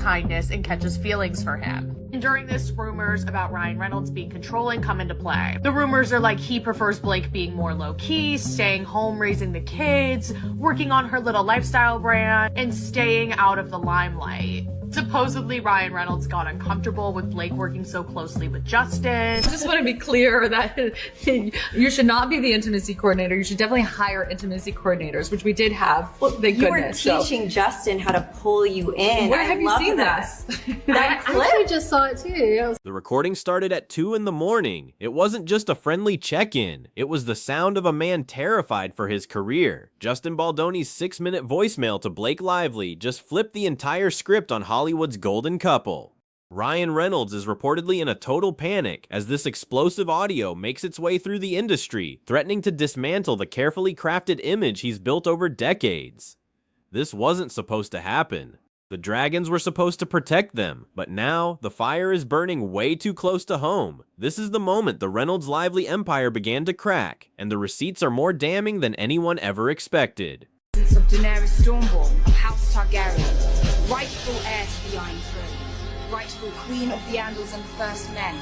kindness and catches feelings for him. And during this, rumors about Ryan Reynolds being controlling come into play. The rumors are like he prefers Blake being more low-key, staying home raising the kids, working on her little lifestyle brand, and staying out of the limelight. Supposedly, Ryan Reynolds got uncomfortable with Blake working so closely with Justin. I just want to be clear that you should not be the intimacy coordinator. You should definitely hire intimacy coordinators, which we did have. Thank goodness. You were teaching Justin how to pull you in. Where have you seen that. that clip? I actually just saw it too. The recording started at 2 in the morning. It wasn't just a friendly check-in. It was the sound of a man terrified for his career. Justin Baldoni's 6-minute voicemail to Blake Lively just flipped the entire script on Hollywood's golden couple. Ryan Reynolds is reportedly in a total panic as this explosive audio makes its way through the industry, threatening to dismantle the carefully crafted image he's built over decades. This wasn't supposed to happen. The dragons were supposed to protect them, but now the fire is burning way too close to home. This is the moment the Reynolds Lively empire began to crack, and the receipts are more damning than anyone ever expected. Of Daenerys Stormborn of House Targaryen, rightful heir to the Iron Throne, rightful Queen of the Andals and First Men,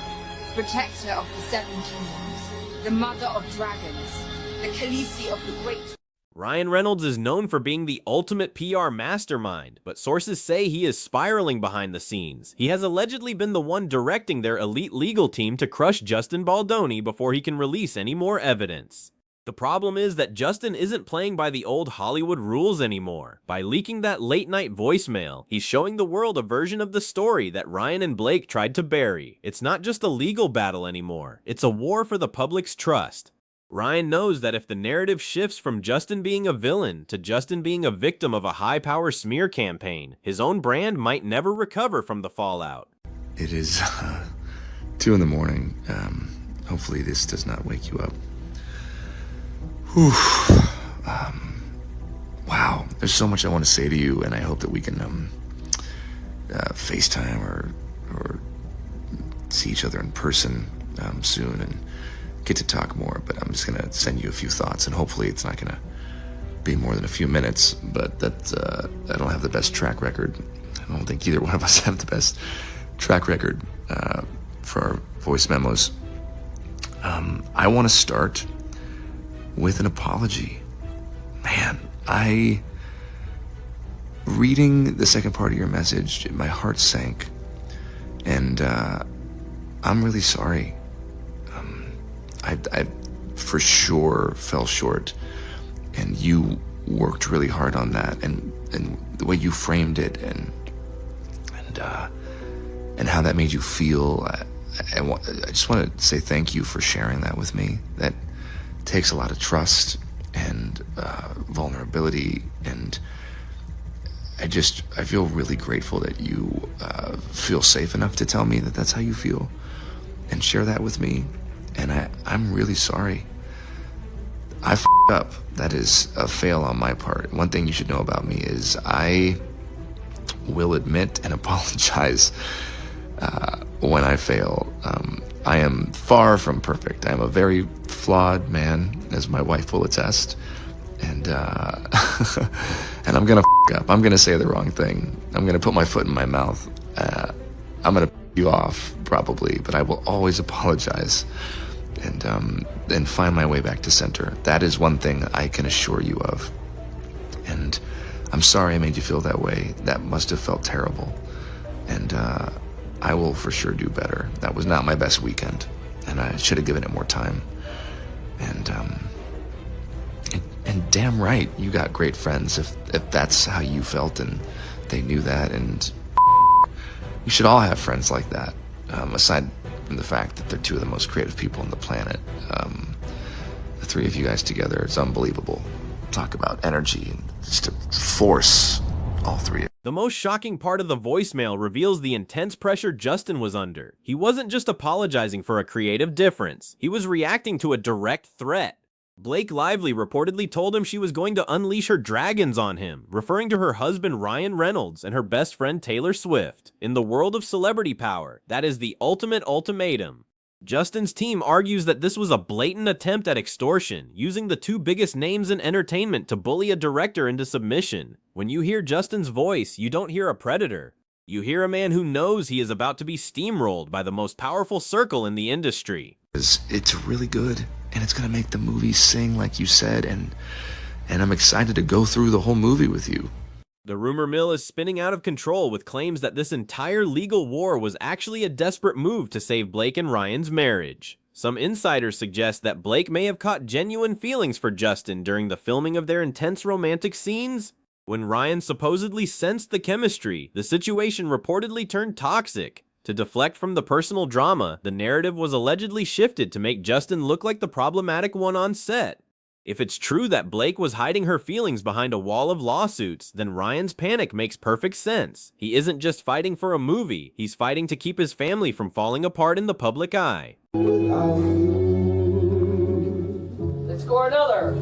protector of the Seven Kingdoms, the mother of dragons, the Khaleesi of the Great. Ryan Reynolds is known for being the ultimate PR mastermind, but sources say he is spiraling behind the scenes. He has allegedly been the one directing their elite legal team to crush Justin Baldoni before he can release any more evidence. The problem is that Justin isn't playing by the old Hollywood rules anymore. By leaking that late-night voicemail, he's showing the world a version of the story that Ryan and Blake tried to bury. It's not just a legal battle anymore. It's a war for the public's trust. Ryan knows that if the narrative shifts from Justin being a villain to Justin being a victim of a high-power smear campaign, his own brand might never recover from the fallout. It is 2 in the morning. Hopefully this does not wake you up. Whew. Wow, there's so much I want to say to you, and I hope that we can FaceTime or see each other in person soon and get to talk more. But I'm just gonna send you a few thoughts, and hopefully it's not gonna be more than a few minutes. But that I don't have the best track record. I don't think either one of us have the best track record for our voice memos. I want to start with an apology. Man, reading the second part of your message, my heart sank, and I'm really sorry. I for sure fell short, and you worked really hard on that, and the way you framed it, and how that made you feel. I just want to say thank you for sharing that with me. That takes a lot of trust and vulnerability, and I feel really grateful that you feel safe enough to tell me that that's how you feel and share that with me. And I'm really sorry. I f***ed up. That is a fail on my part. One thing you should know about me is I will admit and apologize when I fail. I am far from perfect. I am a very flawed man, as my wife will attest. And and I'm gonna f*** up. I'm gonna say the wrong thing. I'm gonna put my foot in my mouth. I'm gonna you off probably, but I will always apologize and find my way back to center. That is one thing I can assure you of. And I'm sorry I made you feel that way. That must have felt terrible. And I will for sure do better. That was not my best weekend, and I should have given it more time. And damn right, you got great friends if that's how you felt and they knew that. And you should all have friends like that, aside from the fact that they're two of the most creative people on the planet. The three of you guys together, it's unbelievable. Talk about energy and just a force, all three of you. The most shocking part of the voicemail reveals the intense pressure Justin was under. He wasn't just apologizing for a creative difference. He was reacting to a direct threat. Blake Lively reportedly told him she was going to unleash her dragons on him, referring to her husband Ryan Reynolds and her best friend Taylor Swift. In the world of celebrity power, that is the ultimate ultimatum. Justin's team argues that this was a blatant attempt at extortion, using the two biggest names in entertainment to bully a director into submission. When you hear Justin's voice, you don't hear a predator. You hear a man who knows he is about to be steamrolled by the most powerful circle in the industry. It's really good, and it's gonna make the movie sing like you said, and I'm excited to go through the whole movie with you. The rumor mill is spinning out of control with claims that this entire legal war was actually a desperate move to save Blake and Ryan's marriage. Some insiders suggest that Blake may have caught genuine feelings for Justin during the filming of their intense romantic scenes. When Ryan supposedly sensed the chemistry, the situation reportedly turned toxic. To deflect from the personal drama, the narrative was allegedly shifted to make Justin look like the problematic one on set. If it's true that Blake was hiding her feelings behind a wall of lawsuits, then Ryan's panic makes perfect sense. He isn't just fighting for a movie, he's fighting to keep his family from falling apart in the public eye. Let's score another.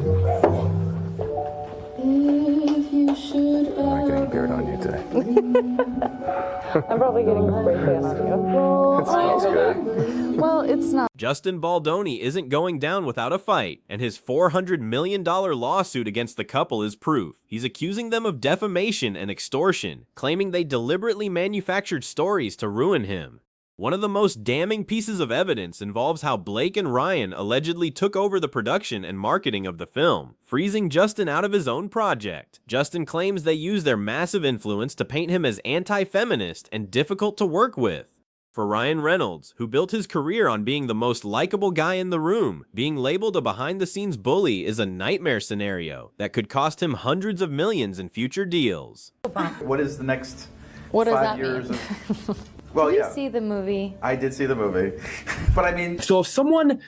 I'm not getting beard on you today. I'm probably getting a spray tan on you. It smells good. Well, it's not. Justin Baldoni isn't going down without a fight, and his $400 million lawsuit against the couple is proof. He's accusing them of defamation and extortion, claiming they deliberately manufactured stories to ruin him. One of the most damning pieces of evidence involves how Blake and Ryan allegedly took over the production and marketing of the film, freezing Justin out of his own project. Justin claims they used their massive influence to paint him as anti-feminist and difficult to work with. For Ryan Reynolds, who built his career on being the most likable guy in the room, being labeled a behind-the-scenes bully is a nightmare scenario that could cost him hundreds of millions in future deals. What is the next What does 5 that years mean? of... Well, Did yeah. you see the movie? I did see the movie. But I mean... So if someone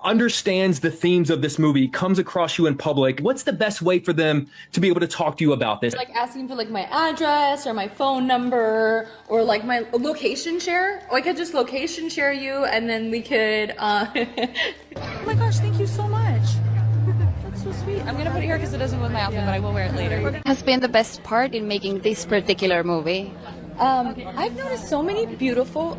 understands the themes of this movie, comes across you in public, what's the best way for them to be able to talk to you about this? Like asking for like my address or my phone number or like my location share. Or I could just location share you and then we could, oh my gosh, thank you so much. That's so sweet. I'm gonna put it here because it doesn't go with my outfit, but I will wear it later. Has been the best part in making this particular movie? I've noticed so many beautiful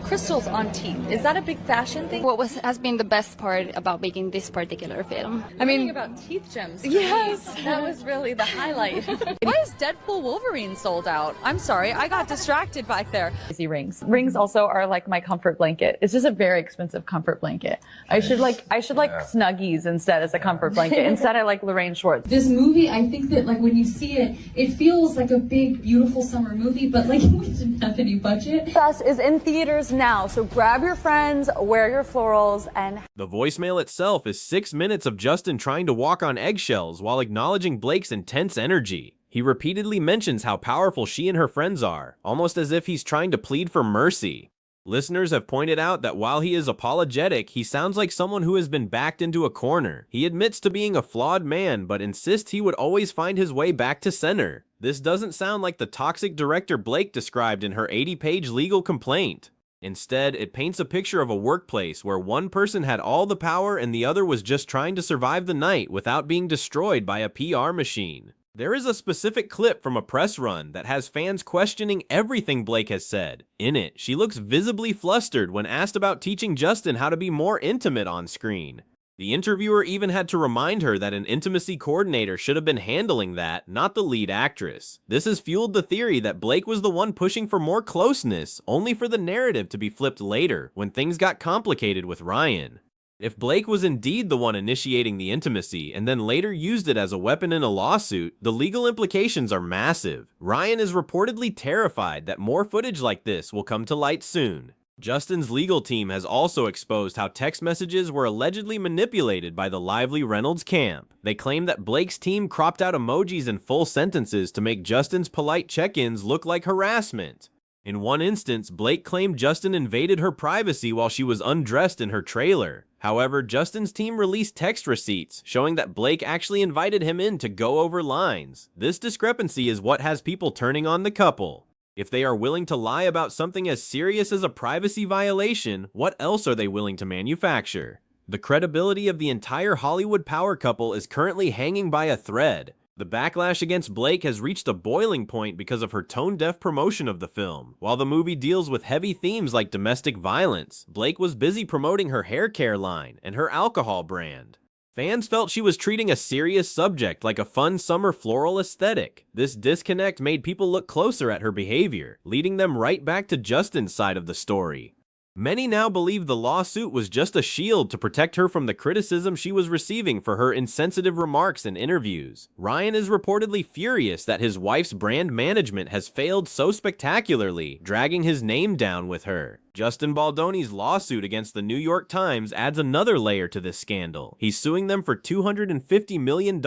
crystals on teeth. Is that a big fashion thing? What has been the best part about making this particular film? I mean, about teeth gems. Yes, that was really the highlight. Why is Deadpool Wolverine sold out? I'm sorry, I got distracted back there. Rings. Rings also are like my comfort blanket. It's just a very expensive comfort blanket. I should like Snuggies instead as a comfort blanket. Instead, I like Lorraine Schwartz. This movie, I think that like when you see it, it feels like a big, beautiful summer movie, but like we didn't have any budget. Us is in theaters now, so grab your friends, wear your florals, and... The voicemail itself is 6 minutes of Justin trying to walk on eggshells while acknowledging Blake's intense energy. He repeatedly mentions how powerful she and her friends are, almost as if he's trying to plead for mercy. Listeners have pointed out that while he is apologetic, he sounds like someone who has been backed into a corner. He admits to being a flawed man, but insists he would always find his way back to center. This doesn't sound like the toxic director Blake described in her 80-page legal complaint. Instead, it paints a picture of a workplace where one person had all the power and the other was just trying to survive the night without being destroyed by a PR machine. There is a specific clip from a press run that has fans questioning everything Blake has said. In it, she looks visibly flustered when asked about teaching Justin how to be more intimate on screen. The interviewer even had to remind her that an intimacy coordinator should have been handling that, not the lead actress. This has fueled the theory that Blake was the one pushing for more closeness, only for the narrative to be flipped later, when things got complicated with Ryan. If Blake was indeed the one initiating the intimacy and then later used it as a weapon in a lawsuit, the legal implications are massive. Ryan is reportedly terrified that more footage like this will come to light soon. Justin's legal team has also exposed how text messages were allegedly manipulated by the lively Reynolds camp. They claim that Blake's team cropped out emojis and full sentences to make Justin's polite check-ins look like harassment. In one instance, Blake claimed Justin invaded her privacy while she was undressed in her trailer. However, Justin's team released text receipts showing that Blake actually invited him in to go over lines. This discrepancy is what has people turning on the couple. If they are willing to lie about something as serious as a privacy violation, what else are they willing to manufacture? The credibility of the entire Hollywood power couple is currently hanging by a thread. The backlash against Blake has reached a boiling point because of her tone-deaf promotion of the film. While the movie deals with heavy themes like domestic violence, Blake was busy promoting her hair care line and her alcohol brand. Fans felt she was treating a serious subject like a fun summer floral aesthetic. This disconnect made people look closer at her behavior, leading them right back to Justin's side of the story. Many now believe the lawsuit was just a shield to protect her from the criticism she was receiving for her insensitive remarks in interviews. Ryan is reportedly furious that his wife's brand management has failed so spectacularly, dragging his name down with her. Justin Baldoni's lawsuit against the New York Times adds another layer to this scandal. He's suing them for $250 million,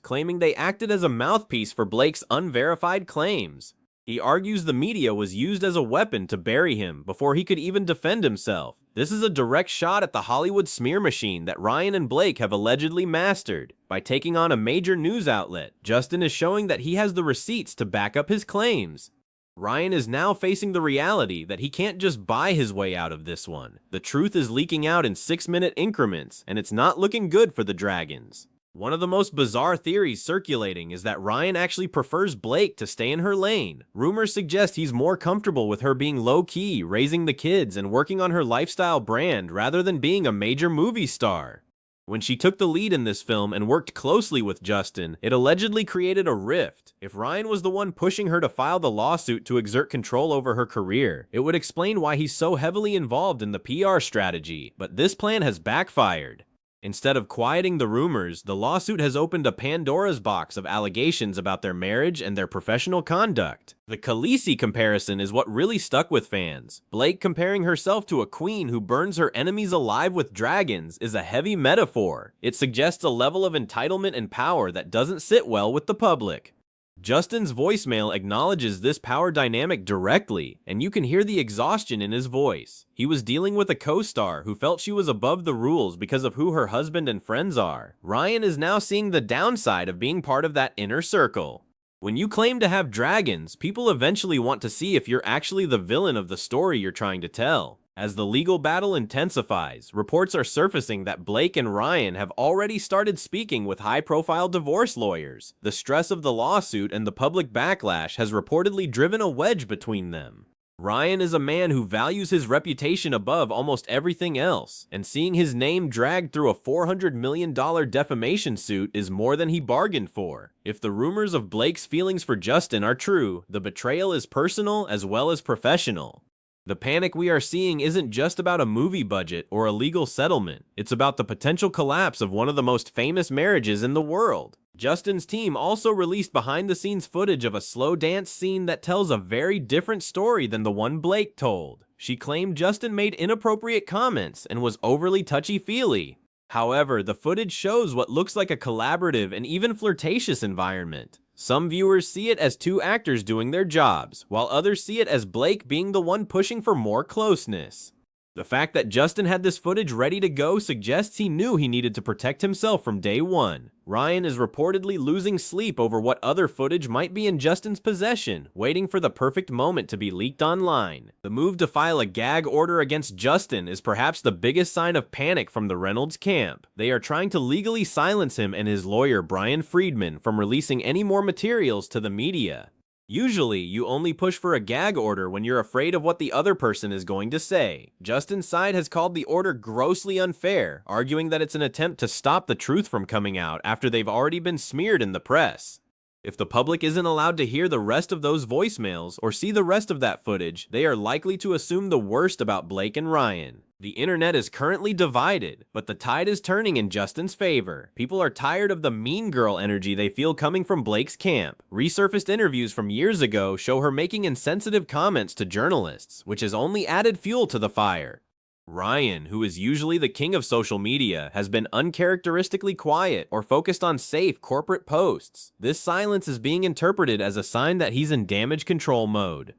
claiming they acted as a mouthpiece for Blake's unverified claims. He argues the media was used as a weapon to bury him before he could even defend himself. This is a direct shot at the Hollywood smear machine that Ryan and Blake have allegedly mastered. By taking on a major news outlet, Justin is showing that he has the receipts to back up his claims. Ryan is now facing the reality that he can't just buy his way out of this one. The truth is leaking out in 6-minute increments, and it's not looking good for the Dragons. One of the most bizarre theories circulating is that Ryan actually prefers Blake to stay in her lane. Rumors suggest he's more comfortable with her being low-key, raising the kids, and working on her lifestyle brand rather than being a major movie star. When she took the lead in this film and worked closely with Justin, it allegedly created a rift. If Ryan was the one pushing her to file the lawsuit to exert control over her career, it would explain why he's so heavily involved in the PR strategy. But this plan has backfired. Instead of quieting the rumors, the lawsuit has opened a Pandora's box of allegations about their marriage and their professional conduct. The Khaleesi comparison is what really stuck with fans. Blake comparing herself to a queen who burns her enemies alive with dragons is a heavy metaphor. It suggests a level of entitlement and power that doesn't sit well with the public. Justin's voicemail acknowledges this power dynamic directly, and you can hear the exhaustion in his voice. He was dealing with a co-star who felt she was above the rules because of who her husband and friends are. Ryan is now seeing the downside of being part of that inner circle. When you claim to have dragons, people eventually want to see if you're actually the villain of the story you're trying to tell. As the legal battle intensifies, reports are surfacing that Blake and Ryan have already started speaking with high-profile divorce lawyers. The stress of the lawsuit and the public backlash has reportedly driven a wedge between them. Ryan is a man who values his reputation above almost everything else, and seeing his name dragged through a $400 million defamation suit is more than he bargained for. If the rumors of Blake's feelings for Justin are true, the betrayal is personal as well as professional. The panic we are seeing isn't just about a movie budget or a legal settlement. It's about the potential collapse of one of the most famous marriages in the world. Justin's team also released behind-the-scenes footage of a slow dance scene that tells a very different story than the one Blake told. She claimed Justin made inappropriate comments and was overly touchy-feely. However, the footage shows what looks like a collaborative and even flirtatious environment. Some viewers see it as two actors doing their jobs, while others see it as Blake being the one pushing for more closeness. The fact that Justin had this footage ready to go suggests he knew he needed to protect himself from day one. Ryan is reportedly losing sleep over what other footage might be in Justin's possession, waiting for the perfect moment to be leaked online. The move to file a gag order against Justin is perhaps the biggest sign of panic from the Reynolds camp. They are trying to legally silence him and his lawyer Brian Friedman from releasing any more materials to the media. Usually, you only push for a gag order when you're afraid of what the other person is going to say. Justin's side has called the order grossly unfair, arguing that it's an attempt to stop the truth from coming out after they've already been smeared in the press. If the public isn't allowed to hear the rest of those voicemails or see the rest of that footage, they are likely to assume the worst about Blake and Ryan. The internet is currently divided, but the tide is turning in Justin's favor. People are tired of the mean girl energy they feel coming from Blake's camp. Resurfaced interviews from years ago show her making insensitive comments to journalists, which has only added fuel to the fire. Ryan, who is usually the king of social media, has been uncharacteristically quiet or focused on safe corporate posts. This silence is being interpreted as a sign that he's in damage control mode.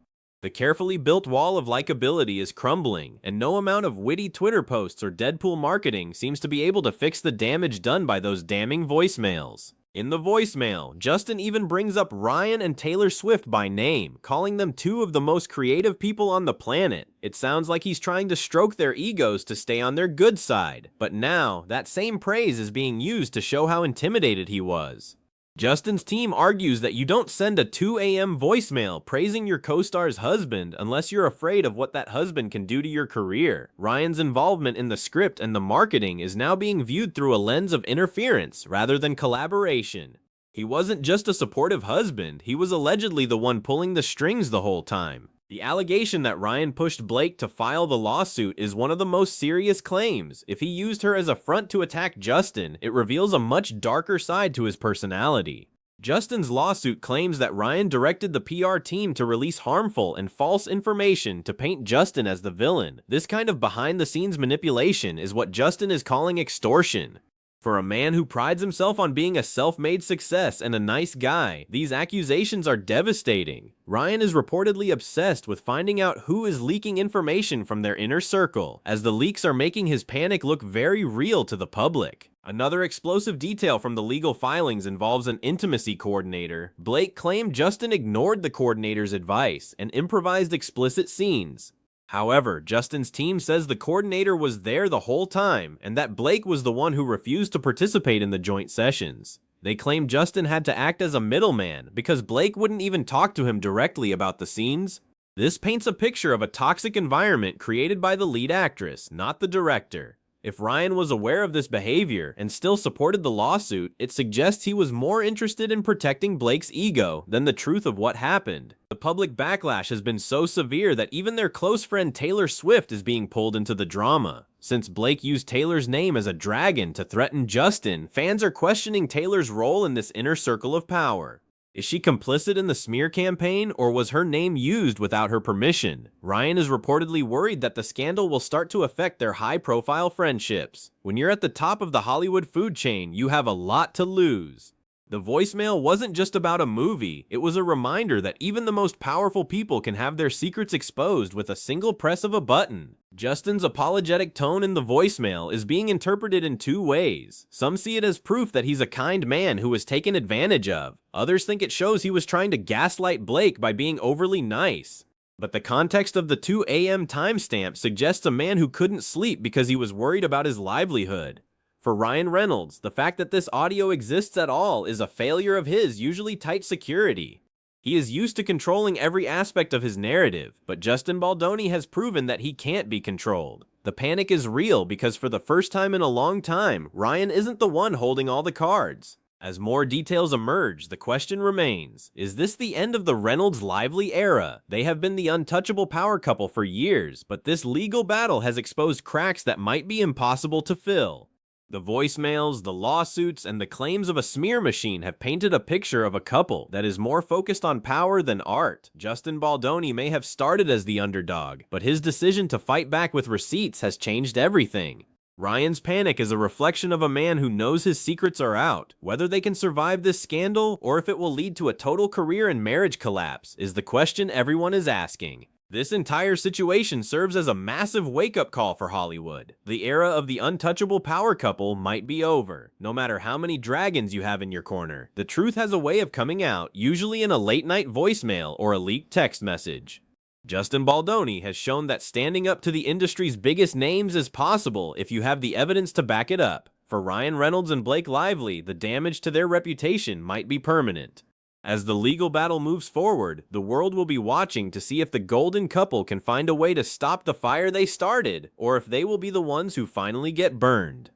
The carefully built wall of likability is crumbling, and no amount of witty Twitter posts or Deadpool marketing seems to be able to fix the damage done by those damning voicemails. In the voicemail, Justin even brings up Ryan and Taylor Swift by name, calling them two of the most creative people on the planet. It sounds like he's trying to stroke their egos to stay on their good side, but now, that same praise is being used to show how intimidated he was. Justin's team argues that you don't send a 2 a.m. voicemail praising your co-star's husband unless you're afraid of what that husband can do to your career. Ryan's involvement in the script and the marketing is now being viewed through a lens of interference rather than collaboration. He wasn't just a supportive husband, he was allegedly the one pulling the strings the whole time. The allegation that Ryan pushed Blake to file the lawsuit is one of the most serious claims. If he used her as a front to attack Justin, it reveals a much darker side to his personality. Justin's lawsuit claims that Ryan directed the PR team to release harmful and false information to paint Justin as the villain. This kind of behind-the-scenes manipulation is what Justin is calling extortion. For a man who prides himself on being a self-made success and a nice guy, these accusations are devastating. Ryan is reportedly obsessed with finding out who is leaking information from their inner circle, as the leaks are making his panic look very real to the public. Another explosive detail from the legal filings involves an intimacy coordinator. Blake claimed Justin ignored the coordinator's advice and improvised explicit scenes. However, Justin's team says the coordinator was there the whole time and that Blake was the one who refused to participate in the joint sessions. They claim Justin had to act as a middleman because Blake wouldn't even talk to him directly about the scenes. This paints a picture of a toxic environment created by the lead actress, not the director. If Ryan was aware of this behavior and still supported the lawsuit, it suggests he was more interested in protecting Blake's ego than the truth of what happened. The public backlash has been so severe that even their close friend Taylor Swift is being pulled into the drama. Since Blake used Taylor's name as a dragon to threaten Justin, fans are questioning Taylor's role in this inner circle of power. Is she complicit in the smear campaign, or was her name used without her permission? Ryan is reportedly worried that the scandal will start to affect their high-profile friendships. When you're at the top of the Hollywood food chain, you have a lot to lose. The voicemail wasn't just about a movie, it was a reminder that even the most powerful people can have their secrets exposed with a single press of a button. Justin's apologetic tone in the voicemail is being interpreted in two ways. Some see it as proof that he's a kind man who was taken advantage of. Others think it shows he was trying to gaslight Blake by being overly nice. But the context of the 2 a.m. timestamp suggests a man who couldn't sleep because he was worried about his livelihood. For Ryan Reynolds, the fact that this audio exists at all is a failure of his usually tight security. He is used to controlling every aspect of his narrative, but Justin Baldoni has proven that he can't be controlled. The panic is real because for the first time in a long time, Ryan isn't the one holding all the cards. As more details emerge, the question remains, is this the end of the Reynolds Lively era? They have been the untouchable power couple for years, but this legal battle has exposed cracks that might be impossible to fill. The voicemails, the lawsuits, and the claims of a smear machine have painted a picture of a couple that is more focused on power than art. Justin Baldoni may have started as the underdog, but his decision to fight back with receipts has changed everything. Ryan's panic is a reflection of a man who knows his secrets are out. Whether they can survive this scandal, or if it will lead to a total career and marriage collapse, is the question everyone is asking. This entire situation serves as a massive wake-up call for Hollywood. The era of the untouchable power couple might be over. No matter how many dragons you have in your corner, the truth has a way of coming out, usually in a late-night voicemail or a leaked text message. Justin Baldoni has shown that standing up to the industry's biggest names is possible if you have the evidence to back it up. For Ryan Reynolds and Blake Lively, the damage to their reputation might be permanent. As the legal battle moves forward, the world will be watching to see if the golden couple can find a way to stop the fire they started, or if they will be the ones who finally get burned.